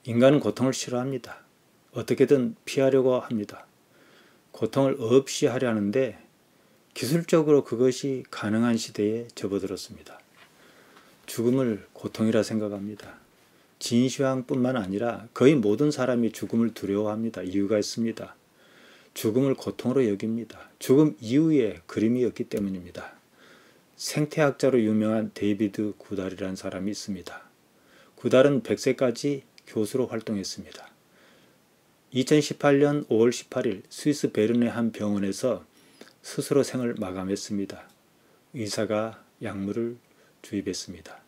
인간은 고통을 싫어합니다. 어떻게든 피하려고 합니다. 고통을 없이 하려 하는데 기술적으로 그것이 가능한 시대에 접어들었습니다. 죽음을 고통이라 생각합니다. 진시황뿐만 아니라 거의 모든 사람이 죽음을 두려워합니다. 이유가 있습니다. 죽음을 고통으로 여깁니다. 죽음 이후에 그림이 없기 때문입니다. 생태학자로 유명한 데이비드 구달이라는 사람이 있습니다. 구달은 100세까지 교수로 활동했습니다. 2018년 5월 18일 스위스 베른의 한 병원에서 스스로 생을 마감했습니다. 의사가 약물을 주입했습니다.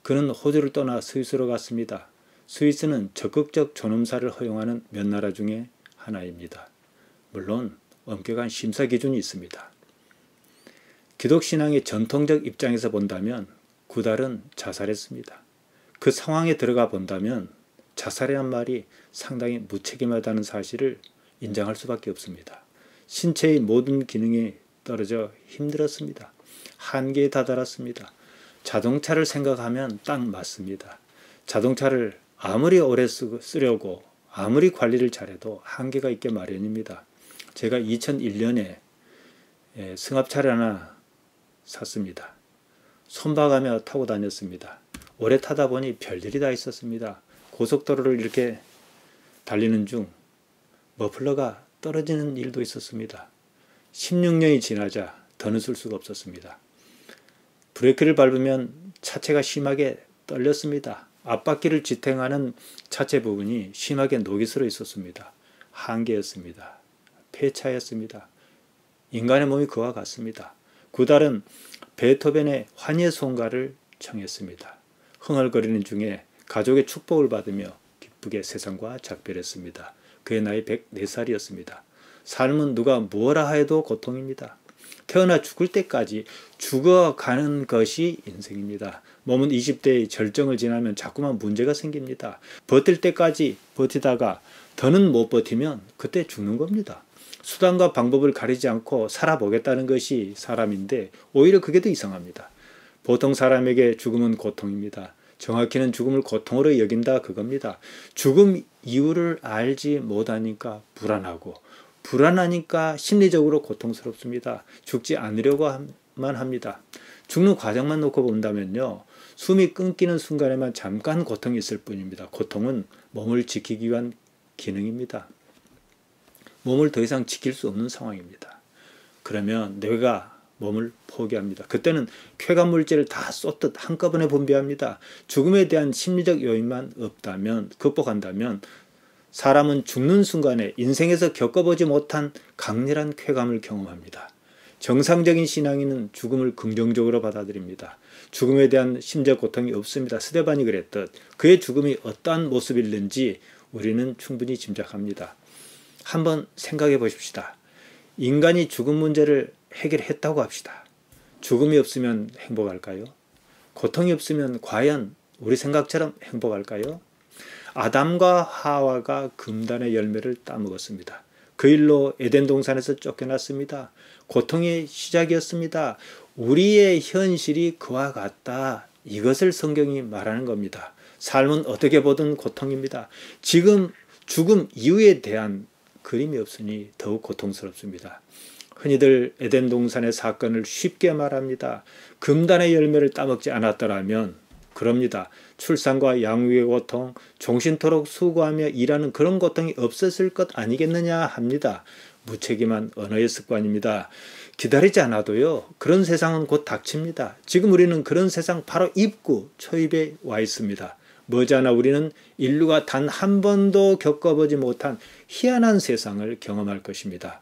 그는 호주를 떠나 스위스로 갔습니다. 스위스는 적극적 존엄사를 허용하는 몇 나라 중에 하나입니다. 물론 엄격한 심사 기준이 있습니다. 기독신앙의 전통적 입장에서 본다면 구달은 자살했습니다. 그 상황에 들어가 본다면 자살이란 말이 상당히 무책임하다는 사실을 인정할 수밖에 없습니다. 신체의 모든 기능이 떨어져 힘들었습니다. 한계에 다다랐습니다. 자동차를 생각하면 딱 맞습니다. 자동차를 아무리 오래 쓰려고 아무리 관리를 잘해도 한계가 있게 마련입니다. 제가 2001년에 승합차를 하나 샀습니다. 손봐가며 타고 다녔습니다. 오래 타다 보니 별일이 다 있었습니다. 고속도로를 이렇게 달리는 중 머플러가 떨어지는 일도 있었습니다. 16년이 지나자 더는 쓸 수가 없었습니다. 브레이크를 밟으면 차체가 심하게 떨렸습니다. 앞바퀴를 지탱하는 차체 부분이 심하게 녹이 슬어 있었습니다. 한계였습니다. 폐차였습니다. 인간의 몸이 그와 같습니다. 구달은 베토벤의 환희의 송가를 청했습니다. 흥얼거리는 중에 가족의 축복을 받으며 기쁘게 세상과 작별했습니다. 그의 나이 104살이었습니다. 삶은 누가 무엇라 하여도 고통입니다. 태어나 죽을 때까지 죽어가는 것이 인생입니다. 몸은 20대의 절정을 지나면 자꾸만 문제가 생깁니다. 버틸 때까지 버티다가 더는 못 버티면 그때 죽는 겁니다. 수단과 방법을 가리지 않고 살아보겠다는 것이 사람인데 오히려 그게 더 이상합니다. 보통 사람에게 죽음은 고통입니다. 정확히는 죽음을 고통으로 여긴다 그겁니다. 죽음 이유를 알지 못하니까 불안하고 불안하니까 심리적으로 고통스럽습니다. 죽지 않으려고만 합니다. 죽는 과정만 놓고 본다면요. 숨이 끊기는 순간에만 잠깐 고통이 있을 뿐입니다. 고통은 몸을 지키기 위한 기능입니다. 몸을 더 이상 지킬 수 없는 상황입니다. 그러면 뇌가 몸을 포기합니다. 그때는 쾌감물질을 다 쏟듯 한꺼번에 분비합니다. 죽음에 대한 심리적 요인만 없다면, 극복한다면 사람은 죽는 순간에 인생에서 겪어보지 못한 강렬한 쾌감을 경험합니다. 정상적인 신앙인은 죽음을 긍정적으로 받아들입니다. 죽음에 대한 심적 고통이 없습니다. 스데반이 그랬듯 그의 죽음이 어떠한 모습일는지 우리는 충분히 짐작합니다. 한번 생각해 보십시다. 인간이 죽음 문제를 해결했다고 합시다. 죽음이 없으면 행복할까요? 고통이 없으면 과연 우리 생각처럼 행복할까요? 아담과 하와가 금단의 열매를 따먹었습니다. 그 일로 에덴 동산에서 쫓겨났습니다. 고통의 시작이었습니다. 우리의 현실이 그와 같다. 이것을 성경이 말하는 겁니다. 삶은 어떻게 보든 고통입니다. 지금 죽음 이후에 대한 그림이 없으니 더욱 고통스럽습니다. 흔히들 에덴 동산의 사건을 쉽게 말합니다. 금단의 열매를 따먹지 않았더라면 그럽니다. 출산과 양육의 고통, 종신토록 수고하며 일하는 그런 고통이 없었을 것 아니겠느냐 합니다. 무책임한 언어의 습관입니다. 기다리지 않아도요. 그런 세상은 곧 닥칩니다. 지금 우리는 그런 세상 바로 입구, 초입에 와 있습니다. 머지않아 우리는 인류가 단 한 번도 겪어보지 못한 희한한 세상을 경험할 것입니다.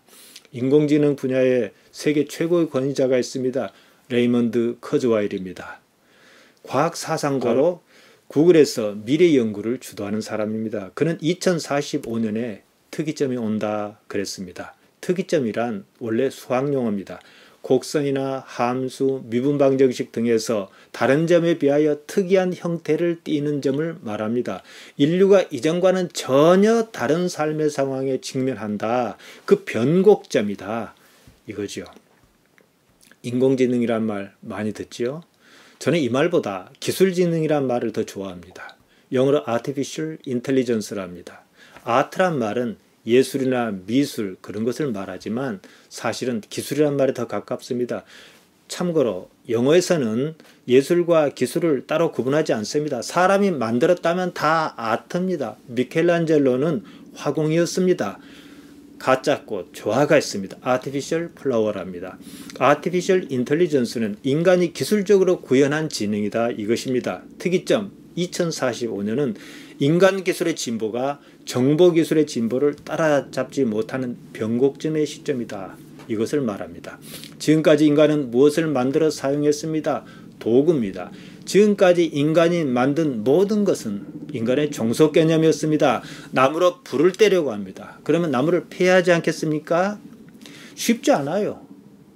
인공지능 분야에 세계 최고의 권위자가 있습니다. 레이먼드 커즈와일입니다. 과학 사상가로 구글에서 미래 연구를 주도하는 사람입니다. 그는 2045년에 특이점이 온다 그랬습니다. 특이점이란 원래 수학용어입니다. 곡선이나 함수, 미분방정식 등에서 다른 점에 비하여 특이한 형태를 띠는 점을 말합니다. 인류가 이전과는 전혀 다른 삶의 상황에 직면한다. 그 변곡점이다. 이거죠. 인공지능이란 말 많이 듣지요? 저는 이 말보다 기술지능이란 말을 더 좋아합니다. 영어로 Artificial Intelligence라 합니다. 아트란 말은 예술이나 미술 그런 것을 말하지만 사실은 기술이란 말에 더 가깝습니다. 참고로 영어에서는 예술과 기술을 따로 구분하지 않습니다. 사람이 만들었다면 다 아트입니다. 미켈란젤로는 화공이었습니다. 가짜꽃, 조화가 있습니다. Artificial Flower랍니다. Artificial Intelligence는 인간이 기술적으로 구현한 지능이다 이것입니다. 특이점 2045년은 인간 기술의 진보가 정보 기술의 진보를 따라잡지 못하는 변곡점의 시점이다. 이것을 말합니다. 지금까지 인간은 무엇을 만들어 사용했습니다. 도구입니다. 지금까지 인간이 만든 모든 것은 인간의 종속 개념이었습니다. 나무로 불을 떼려고 합니다. 그러면 나무를 패하지 않겠습니까? 쉽지 않아요.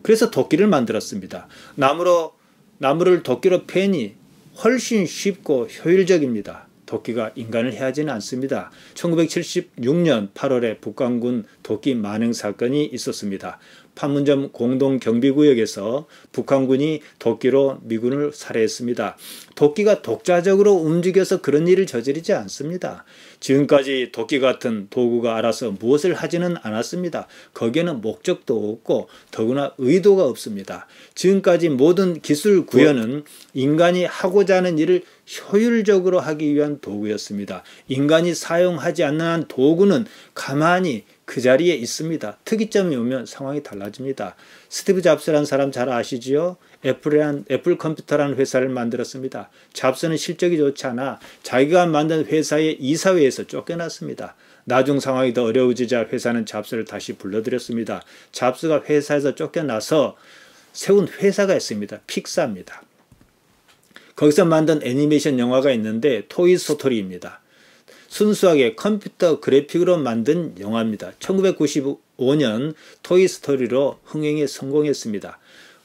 그래서 도끼를 만들었습니다. 나무를 도끼로 패니 훨씬 쉽고 효율적입니다. 도끼가 인간을 해하지는 않습니다. 1976년 8월에 북한군 도끼 만행 사건이 있었습니다. 판문점 공동경비구역에서 북한군이 도끼로 미군을 살해했습니다. 도끼가 독자적으로 움직여서 그런 일을 저지르지 않습니다. 지금까지 도끼 같은 도구가 알아서 무엇을 하지는 않았습니다. 거기에는 목적도 없고 더구나 의도가 없습니다. 지금까지 모든 기술 구현은 인간이 하고자 하는 일을 효율적으로 하기 위한 도구였습니다. 인간이 사용하지 않는 한 도구는 가만히 그 자리에 있습니다. 특이점이 오면 상황이 달라집니다. 스티브 잡스라는 사람 잘 아시지요? 애플 컴퓨터라는 회사를 만들었습니다. 잡스는 실적이 좋지 않아 자기가 만든 회사의 이사회에서 쫓겨났습니다. 나중 상황이 더 어려워지자 회사는 잡스를 다시 불러들였습니다. 잡스가 회사에서 쫓겨나서 세운 회사가 있습니다. 픽사입니다. 거기서 만든 애니메이션 영화가 있는데 토이스토리입니다. 순수하게 컴퓨터 그래픽으로 만든 영화입니다. 1995년 토이스토리로 흥행에 성공했습니다.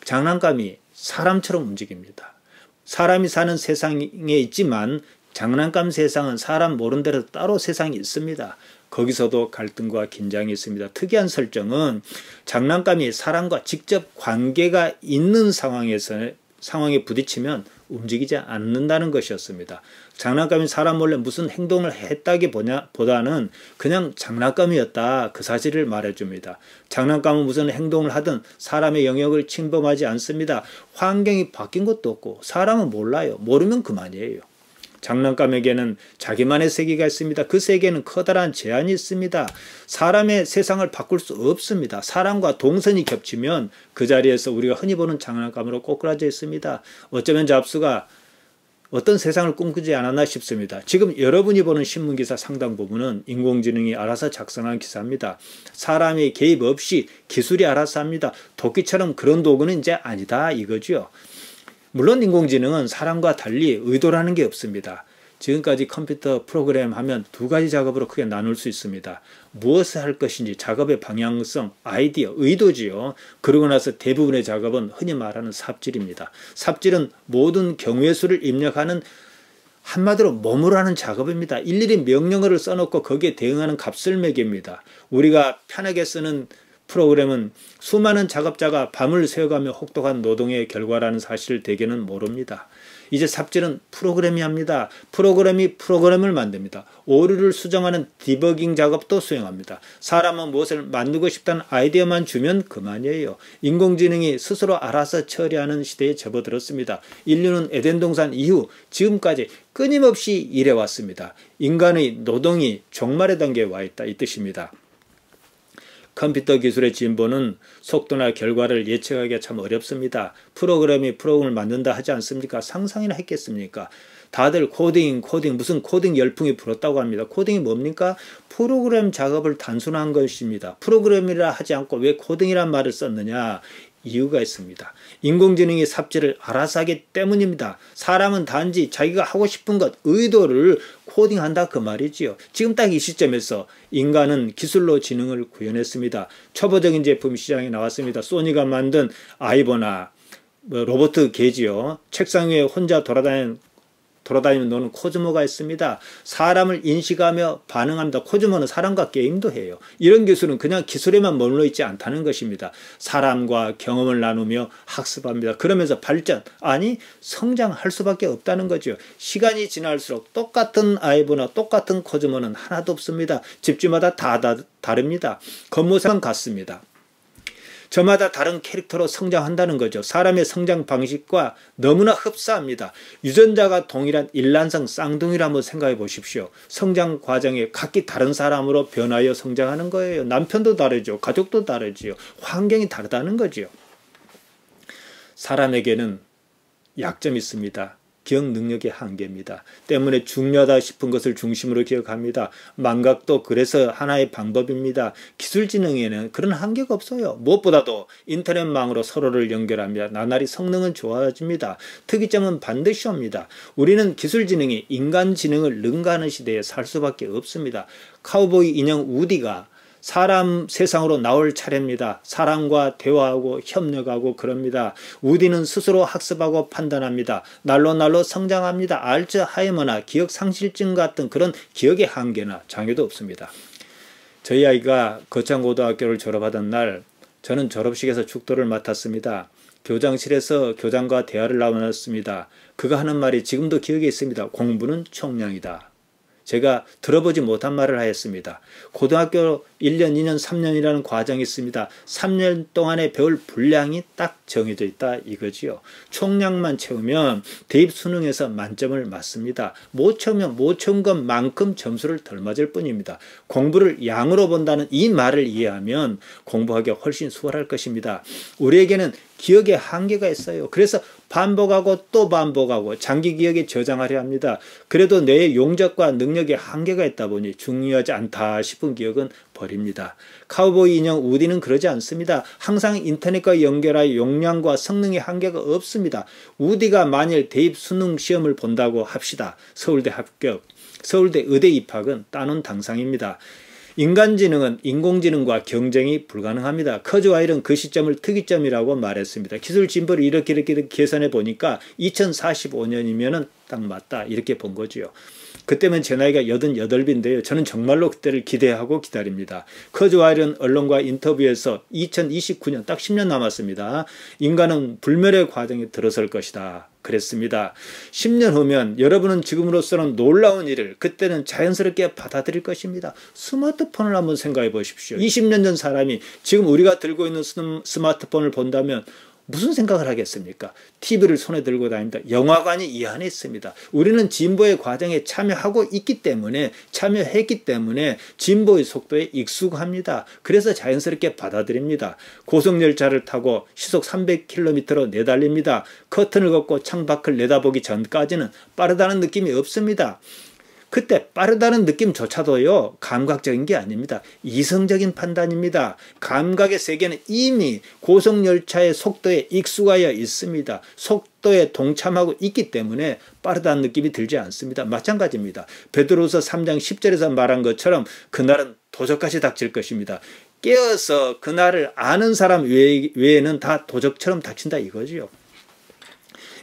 장난감이 사람처럼 움직입니다. 사람이 사는 세상에 있지만 장난감 세상은 사람 모른 대로 따로 세상이 있습니다. 거기서도 갈등과 긴장이 있습니다. 특이한 설정은 장난감이 사람과 직접 관계가 있는 상황에 부딪히면 움직이지 않는다는 것이었습니다. 장난감이 사람 몰래 무슨 행동을 했다기보다는 그냥 장난감이었다 그 사실을 말해줍니다. 장난감은 무슨 행동을 하든 사람의 영역을 침범하지 않습니다. 환경이 바뀐 것도 없고 사람은 몰라요. 모르면 그만이에요. 장난감에게는 자기만의 세계가 있습니다. 그 세계는 커다란 제한이 있습니다. 사람의 세상을 바꿀 수 없습니다. 사람과 동선이 겹치면 그 자리에서 우리가 흔히 보는 장난감으로 꼬꾸라져 있습니다. 어쩌면 잡스가 어떤 세상을 꿈꾸지 않았나 싶습니다. 지금 여러분이 보는 신문기사 상당 부분은 인공지능이 알아서 작성한 기사입니다. 사람의 개입 없이 기술이 알아서 합니다. 도끼처럼 그런 도구는 이제 아니다 이거죠. 물론 인공지능은 사람과 달리 의도라는 게 없습니다. 지금까지 컴퓨터 프로그램 하면 두 가지 작업으로 크게 나눌 수 있습니다. 무엇을 할 것인지 작업의 방향성, 아이디어, 의도지요. 그러고 나서 대부분의 작업은 흔히 말하는 삽질입니다. 삽질은 모든 경우의 수를 입력하는 한마디로 몸으로 하는 작업입니다. 일일이 명령어를 써놓고 거기에 대응하는 값을 매깁니다. 우리가 편하게 쓰는 프로그램은 수많은 작업자가 밤을 새워가며 혹독한 노동의 결과라는 사실을 대개는 모릅니다. 이제 삽질은 프로그램이 합니다. 프로그램이 프로그램을 만듭니다. 오류를 수정하는 디버깅 작업도 수행합니다. 사람은 무엇을 만들고 싶다는 아이디어만 주면 그만이에요. 인공지능이 스스로 알아서 처리하는 시대에 접어들었습니다. 인류는 에덴 동산 이후 지금까지 끊임없이 일해왔습니다. 인간의 노동이 종말의 단계에 와 있다 이 뜻입니다. 컴퓨터 기술의 진보는 속도나 결과를 예측하기가 참 어렵습니다. 프로그램이 프로그램을 만든다 하지 않습니까? 상상이나 했겠습니까? 다들 코딩 무슨 코딩 열풍이 불었다고 합니다. 코딩이 뭡니까? 프로그램 작업을 단순화한 것입니다. 프로그램이라 하지 않고 왜 코딩이란 말을 썼느냐? 이유가 있습니다. 인공지능이 삽질을 알아서 하기 때문입니다. 사람은 단지 자기가 하고 싶은 것, 의도를 코딩한다 그 말이지요. 지금 딱 이 시점에서 인간은 기술로 지능을 구현했습니다. 초보적인 제품 시장에 나왔습니다. 소니가 만든 아이보나 로버트 게지요. 책상 위에 혼자 돌아다니며 노는 코즈모가 있습니다. 사람을 인식하며 반응합니다. 코즈모는 사람과 게임도 해요. 이런 기술은 그냥 기술에만 머물러 있지 않다는 것입니다. 사람과 경험을 나누며 학습합니다. 그러면서 발전, 아니 성장할 수밖에 없다는 거죠. 시간이 지날수록 똑같은 아이브나 똑같은 코즈모는 하나도 없습니다. 집집마다 다 다릅니다. 겉모습은 같습니다. 저마다 다른 캐릭터로 성장한다는 거죠. 사람의 성장 방식과 너무나 흡사합니다. 유전자가 동일한 일란성 쌍둥이를 한번 생각해 보십시오. 성장 과정에 각기 다른 사람으로 변하여 성장하는 거예요. 남편도 다르죠. 가족도 다르지요. 환경이 다르다는 거죠. 사람에게는 약점이 있습니다. 기억 능력의 한계입니다. 때문에 중요하다 싶은 것을 중심으로 기억합니다. 망각도 그래서 하나의 방법입니다. 기술지능에는 그런 한계가 없어요. 무엇보다도 인터넷망으로 서로를 연결하며 나날이 성능은 좋아집니다. 특이점은 반드시 옵니다. 우리는 기술지능이 인간지능을 능가하는 시대에 살 수밖에 없습니다. 카우보이 인형 우디가 사람 세상으로 나올 차례입니다. 사람과 대화하고 협력하고 그럽니다. 우디는 스스로 학습하고 판단합니다. 날로 성장합니다. 알츠하이머나 기억상실증 같은 그런 기억의 한계나 장애도 없습니다. 저희 아이가 거창고등학교를 졸업하던 날 저는 졸업식에서 축도를 맡았습니다. 교장실에서 교장과 대화를 나눴습니다. 그가 하는 말이 지금도 기억에 있습니다. 공부는 총량이다. 제가 들어보지 못한 말을 하였습니다. 고등학교 1년, 2년, 3년이라는 과정이 있습니다. 3년 동안에 배울 분량이 딱 정해져 있다 이거지요. 총량만 채우면 대입 수능에서 만점을 맞습니다. 못 채우면 못 채운 것만큼 점수를 덜 맞을 뿐입니다. 공부를 양으로 본다는 이 말을 이해하면 공부하기가 훨씬 수월할 것입니다. 우리에게는 기억의 한계가 있어요. 그래서 반복하고 또 반복하고 장기 기억에 저장하려 합니다. 그래도 뇌의 용적과 능력에 한계가 있다 보니 중요하지 않다 싶은 기억은 버립니다. 카우보이 인형 우디는 그러지 않습니다. 항상 인터넷과 연결하여 용량과 성능의 한계가 없습니다. 우디가 만일 대입 수능 시험을 본다고 합시다. 서울대 합격, 서울대 의대 입학은 따놓은 당상입니다. 인간지능은 인공지능과 경쟁이 불가능합니다. 커즈와일은 그 시점을 특이점이라고 말했습니다. 기술 진보를 이렇게 계산해 보니까 2045년이면 딱 맞다 이렇게 본 거지요. 그때면 제 나이가 88인데요. 저는 정말로 그때를 기대하고 기다립니다. 커즈와일은 언론과 인터뷰에서 2029년 딱 10년 남았습니다. 인간은 불멸의 과정에 들어설 것이다. 그랬습니다. 10년 후면 여러분은 지금으로서는 놀라운 일을 그때는 자연스럽게 받아들일 것입니다. 스마트폰을 한번 생각해 보십시오. 20년 전 사람이 지금 우리가 들고 있는 스마트폰을 본다면 무슨 생각을 하겠습니까? TV를 손에 들고 다닙니다. 영화관이 이 안에 있습니다. 우리는 진보의 과정에 참여했기 때문에 진보의 속도에 익숙합니다. 그래서 자연스럽게 받아들입니다. 고속열차를 타고 시속 300km로 내달립니다. 커튼을 걷고 창밖을 내다보기 전까지는 빠르다는 느낌이 없습니다. 그때 빠르다는 느낌조차도요 감각적인 게 아닙니다. 이성적인 판단입니다. 감각의 세계는 이미 고속열차의 속도에 익숙하여 있습니다. 속도에 동참하고 있기 때문에 빠르다는 느낌이 들지 않습니다. 마찬가지입니다. 베드로서 3장 10절에서 말한 것처럼 그날은 도적같이 닥칠 것입니다. 깨어서 그날을 아는 사람 외에는 다 도적처럼 닥친다 이거지요.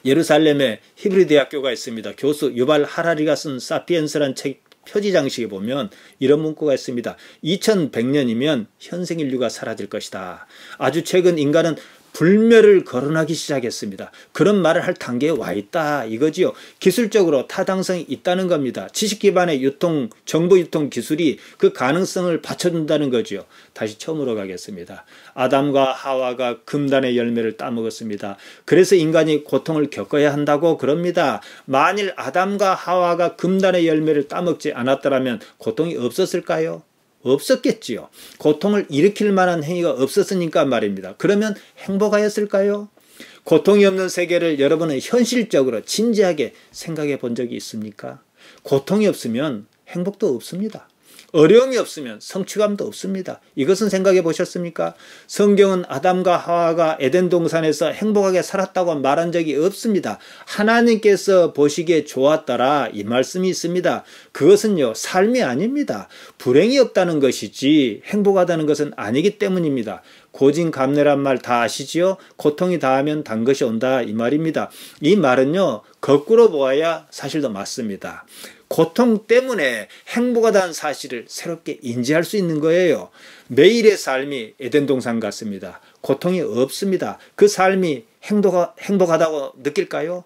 예루살렘에 히브리 대학교가 있습니다. 교수 유발 하라리가 쓴 사피엔스란 책 표지 장식에 보면 이런 문구가 있습니다. 2100년이면 현생 인류가 사라질 것이다. 아주 최근 인간은 불멸을 거론하기 시작했습니다. 그런 말을 할 단계에 와 있다 이거지요. 기술적으로 타당성이 있다는 겁니다. 지식 기반의 정보 유통 기술이 그 가능성을 받쳐준다는 거죠. 다시 처음으로 가겠습니다. 아담과 하와가 금단의 열매를 따먹었습니다. 그래서 인간이 고통을 겪어야 한다고 그럽니다. 만일 아담과 하와가 금단의 열매를 따먹지 않았더라면 고통이 없었을까요? 없었겠지요. 고통을 일으킬 만한 행위가 없었으니까 말입니다. 그러면 행복하였을까요? 고통이 없는 세계를 여러분은 현실적으로 진지하게 생각해 본 적이 있습니까? 고통이 없으면 행복도 없습니다. 어려움이 없으면 성취감도 없습니다. 이것은 생각해 보셨습니까? 성경은 아담과 하와가 에덴 동산에서 행복하게 살았다고 말한 적이 없습니다. 하나님께서 보시기에 좋았더라 이 말씀이 있습니다. 그것은요 삶이 아닙니다. 불행이 없다는 것이지 행복하다는 것은 아니기 때문입니다. 고진감래란 말 다 아시지요? 고통이 다하면 단 것이 온다 이 말입니다. 이 말은요 거꾸로 보아야 사실도 맞습니다. 고통 때문에 행복하다는 사실을 새롭게 인지할 수 있는 거예요. 매일의 삶이 에덴 동산 같습니다. 고통이 없습니다. 그 삶이 행복하다고 느낄까요?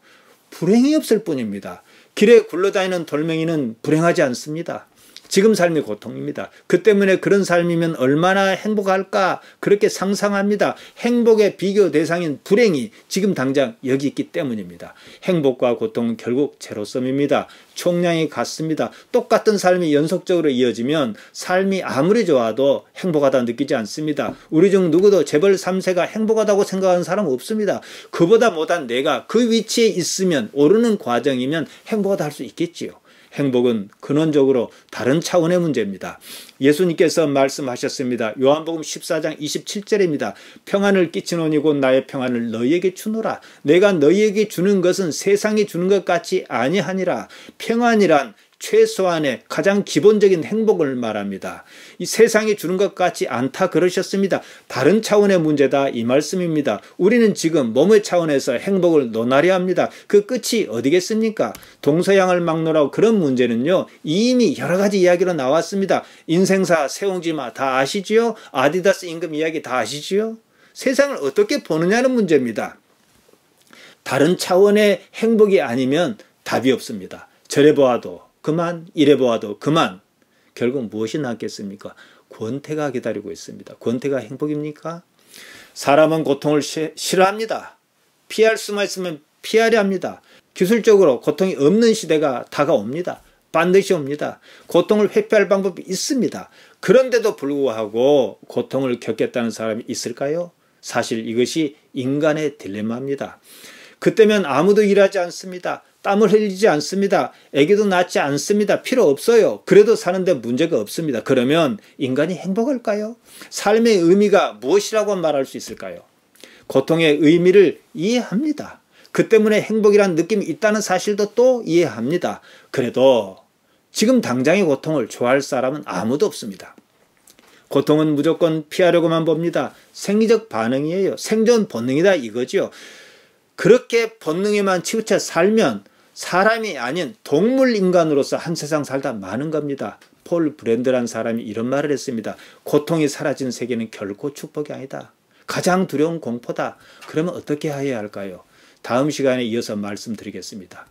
불행이 없을 뿐입니다. 길에 굴러다니는 돌멩이는 불행하지 않습니다. 지금 삶이 고통입니다. 그 때문에 그런 삶이면 얼마나 행복할까 그렇게 상상합니다. 행복의 비교 대상인 불행이 지금 당장 여기 있기 때문입니다. 행복과 고통은 결국 제로섬입니다. 총량이 같습니다. 똑같은 삶이 연속적으로 이어지면 삶이 아무리 좋아도 행복하다 느끼지 않습니다. 우리 중 누구도 재벌 3세가 행복하다고 생각하는 사람 없습니다. 그보다 못한 내가 그 위치에 있으면 오르는 과정이면 행복하다 할 수 있겠지요. 행복은 근원적으로 다른 차원의 문제입니다. 예수님께서 말씀하셨습니다. 요한복음 14장 27절입니다. 평안을 끼치노니 곧 나의 평안을 너희에게 주노라. 내가 너희에게 주는 것은 세상이 주는 것 같이 아니하니라. 평안이란 최소한의 가장 기본적인 행복을 말합니다. 이 세상이 주는 것 같지 않다 그러셨습니다. 다른 차원의 문제다 이 말씀입니다. 우리는 지금 몸의 차원에서 행복을 논하려 합니다. 그 끝이 어디겠습니까? 동서양을 막론하고 그런 문제는요 이미 여러 가지 이야기로 나왔습니다. 인생사 세옹지마 다 아시지요? 아디다스 임금 이야기 다 아시지요? 세상을 어떻게 보느냐는 문제입니다. 다른 차원의 행복이 아니면 답이 없습니다. 저래 보아도 그만, 이래 보아도 그만. 결국 무엇이 남겠습니까? 권태가 기다리고 있습니다. 권태가 행복입니까? 사람은 고통을 싫어합니다. 피할 수만 있으면 피하려 합니다. 기술적으로 고통이 없는 시대가 다가옵니다. 반드시 옵니다. 고통을 회피할 방법이 있습니다. 그런데도 불구하고 고통을 겪겠다는 사람이 있을까요? 사실 이것이 인간의 딜레마입니다. 그때면 아무도 일하지 않습니다. 땀을 흘리지 않습니다. 애기도 낳지 않습니다. 필요 없어요. 그래도 사는데 문제가 없습니다. 그러면 인간이 행복할까요? 삶의 의미가 무엇이라고 말할 수 있을까요? 고통의 의미를 이해합니다. 그 때문에 행복이라는 느낌이 있다는 사실도 또 이해합니다. 그래도 지금 당장의 고통을 좋아할 사람은 아무도 없습니다. 고통은 무조건 피하려고만 봅니다. 생리적 반응이에요. 생존 본능이다 이거죠. 그렇게 본능에만 치우쳐 살면 사람이 아닌 동물 인간으로서 한 세상 살다 마는 겁니다. 폴 브랜드라는 사람이 이런 말을 했습니다. 고통이 사라진 세계는 결코 축복이 아니다. 가장 두려운 공포다. 그러면 어떻게 해야 할까요? 다음 시간에 이어서 말씀드리겠습니다.